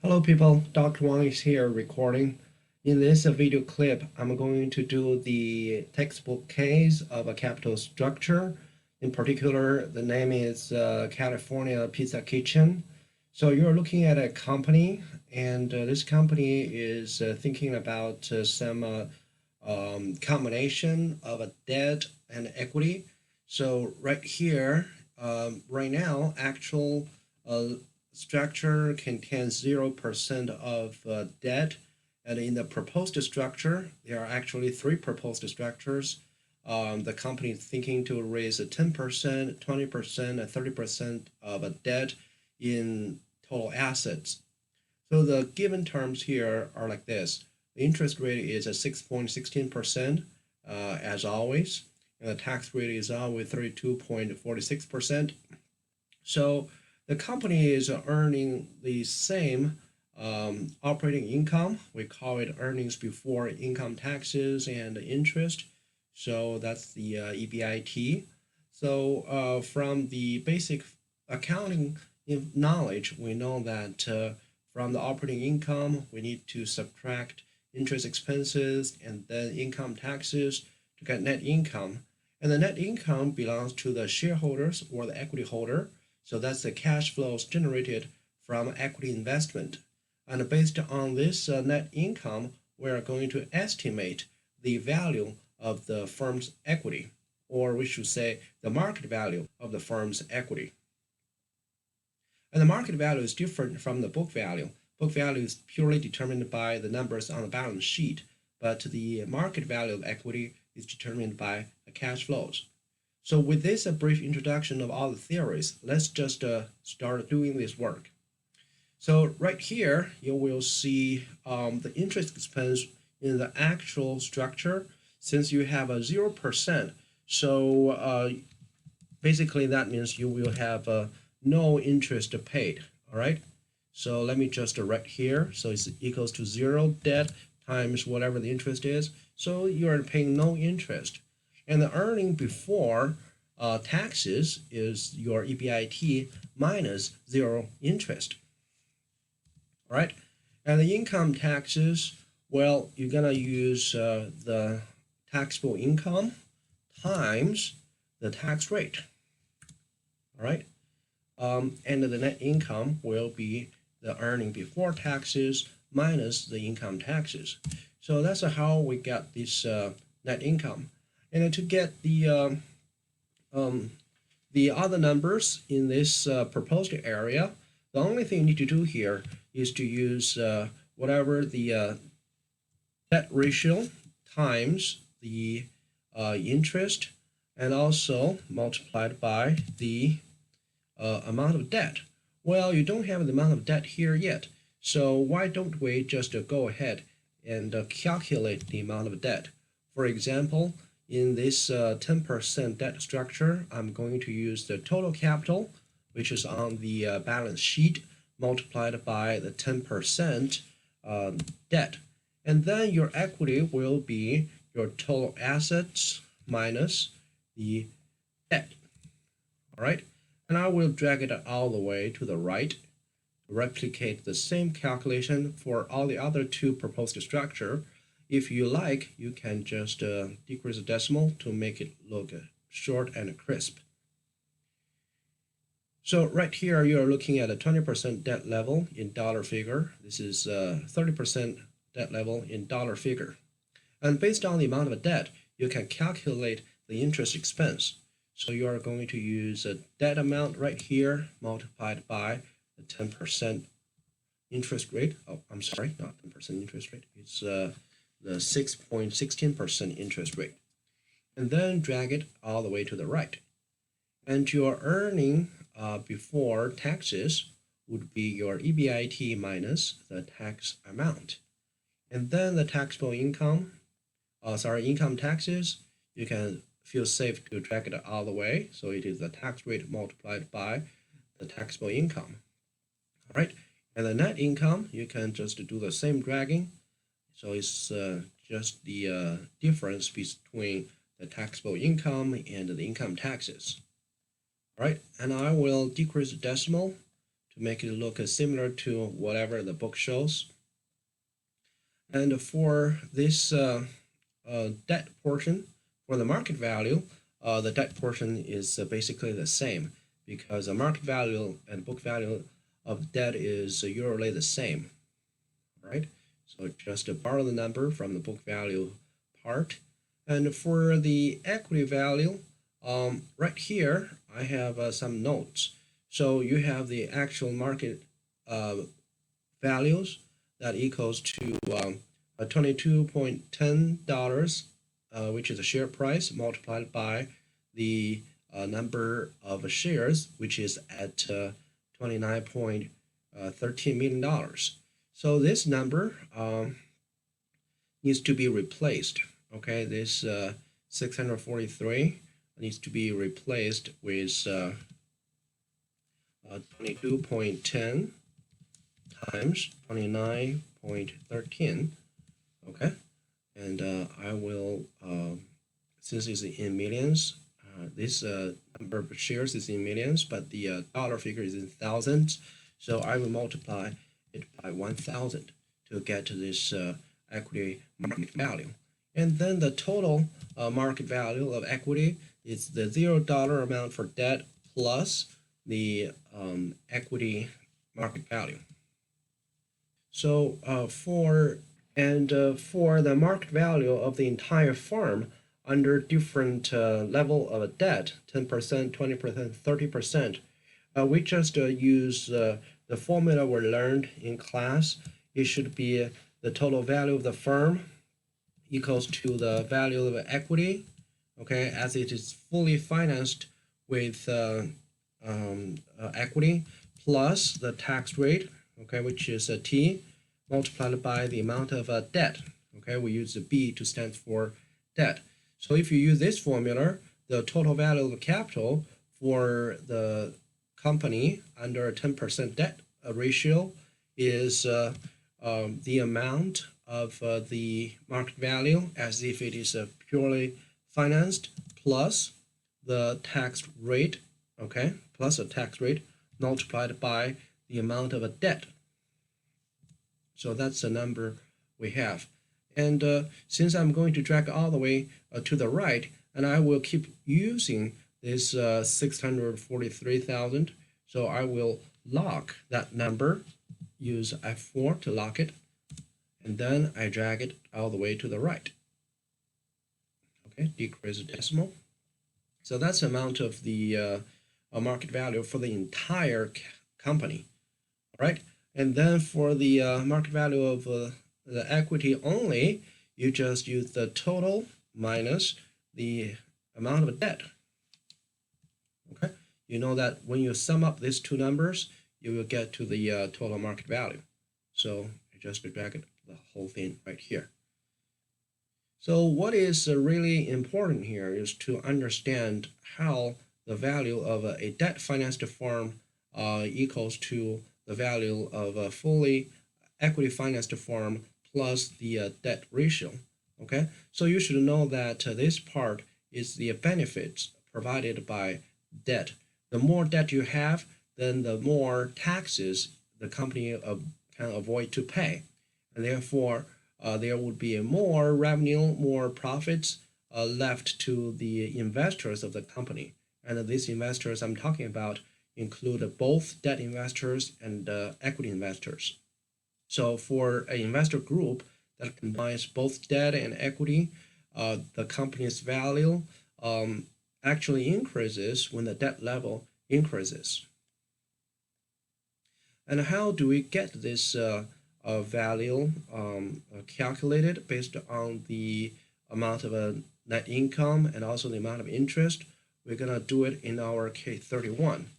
Hello people, Dr. Wang is here recording. In this video clip, I'm going to do the textbook case of a capital structure. In particular, the name is California Pizza Kitchen. So you're looking at a company, and this company is thinking about some combination of a debt and equity. So right here, right now, actual structure contains 0% of debt, and in the proposed structure, there are actually three proposed structures. The company is thinking to raise 10%, 20%, and 30% of a debt in total assets. So the given terms here are like this. The interest rate is at 6.16% as always, and the tax rate is always 32.46%. So the company is earning the same operating income. We call it earnings before income taxes and interest. So that's the EBIT. So from the basic accounting knowledge, we know that from the operating income, we need to subtract interest expenses and then income taxes to get net income. And the net income belongs to the shareholders or the equity holder. So that's the cash flows generated from equity investment. And based on this net income, we're going to estimate the value of the firm's equity, or we should say the market value of the firm's equity. And the market value is different from the book value. Book value is purely determined by the numbers on the balance sheet, but the market value of equity is determined by the cash flows. So with this brief introduction of all the theories, let's just start doing this work. So right here, you will see the interest expense in the actual structure. Since you have a 0%, so basically that means you will have no interest paid, all right? So let me just write here. So it's equals to 0 debt times whatever the interest is. So you are paying no interest. And the earning before taxes is your EBIT minus 0 interest. All right, and the income taxes, well, you're gonna use the taxable income times the tax rate. All right, and the net income will be the earning before taxes minus the income taxes. So that's how we get this net income. And to get the other numbers in this proposed area, the only thing you need to do here is to use whatever the debt ratio times the interest, and also multiplied by the amount of debt. Well, you don't have the amount of debt here yet, so why don't we just go ahead and calculate the amount of debt? For example, in this 10% debt structure, I'm going to use the total capital, which is on the balance sheet, multiplied by the 10% debt. And then your equity will be your total assets minus the debt. All right, and I will drag it all the way to the right to replicate the same calculation for all the other two proposed structure. If you like, you can just decrease the decimal to make it look short and crisp. So right here, you're looking at a 20% debt level in dollar figure. This is 30% debt level in dollar figure. And based on the amount of debt, you can calculate the interest expense. So you are going to use a debt amount right here multiplied by the 10% interest rate. Oh, I'm sorry, not 10% interest rate. It's the 6.16% interest rate. And then drag it all the way to the right. And your earning before taxes would be your EBIT minus the tax amount. And then the taxable income, income taxes, you can feel safe to drag it all the way. So it is the tax rate multiplied by the taxable income. All right, and the net income, you can just do the same dragging. So it's just the difference between the taxable income and the income taxes. All right, and I will decrease the decimal to make it look similar to whatever the book shows. And for this debt portion, for the market value, the debt portion is basically the same because the market value and book value of debt is usually the same, right? So just borrow the number from the book value part. And for the equity value, right here, I have some notes. So you have the actual market values that equals to $22.10, which is a share price, multiplied by the number of shares, which is at $29.13 million. So this number needs to be replaced. Okay, this 643 needs to be replaced with 22.10 times 29.13. Okay, and I will, since it's in millions, this number of shares is in millions, but the dollar figure is in thousands. So I will multiply it by 1,000 to get to this equity market value. And then the total market value of equity is the $0 amount for debt plus the equity market value. So for the market value of the entire firm under different level of debt, 10%, 20%, 30%, we just use the formula we learned in class. It should be the total value of the firm equals to the value of equity, okay, as it is fully financed with equity plus the tax rate, okay, which is a T, multiplied by the amount of debt. Okay, we use the B to stand for debt. So if you use this formula, the total value of capital for the company under a 10% debt ratio is the amount of the market value as if it is purely financed plus the tax rate, okay, plus the tax rate multiplied by the amount of a debt. So that's the number we have. And since I'm going to drag all the way to the right, and I will keep using this 643,000, so I will lock that number, use F4 to lock it, and then I drag it all the way to the right. Okay, decrease the decimal. So that's the amount of the market value for the entire company, all right? And then for the market value of the equity only, you just use the total minus the amount of debt. Okay, you know that when you sum up these two numbers, you will get to the total market value. So I just drag it, the whole thing right here. So what is really important here is to understand how the value of a debt financed firm equals to the value of a fully equity financed firm plus the debt ratio. Okay, so you should know that this part is the benefits provided by debt. The more debt you have, then the more taxes the company can avoid to pay, and therefore there would be more revenue, more profits left to the investors of the company. And these investors I'm talking about include both debt investors and equity investors. So for an investor group that combines both debt and equity, the company's value actually increases when the debt level increases. And how do we get this value calculated based on the amount of net income and also the amount of interest? We're going to do it in our case 31.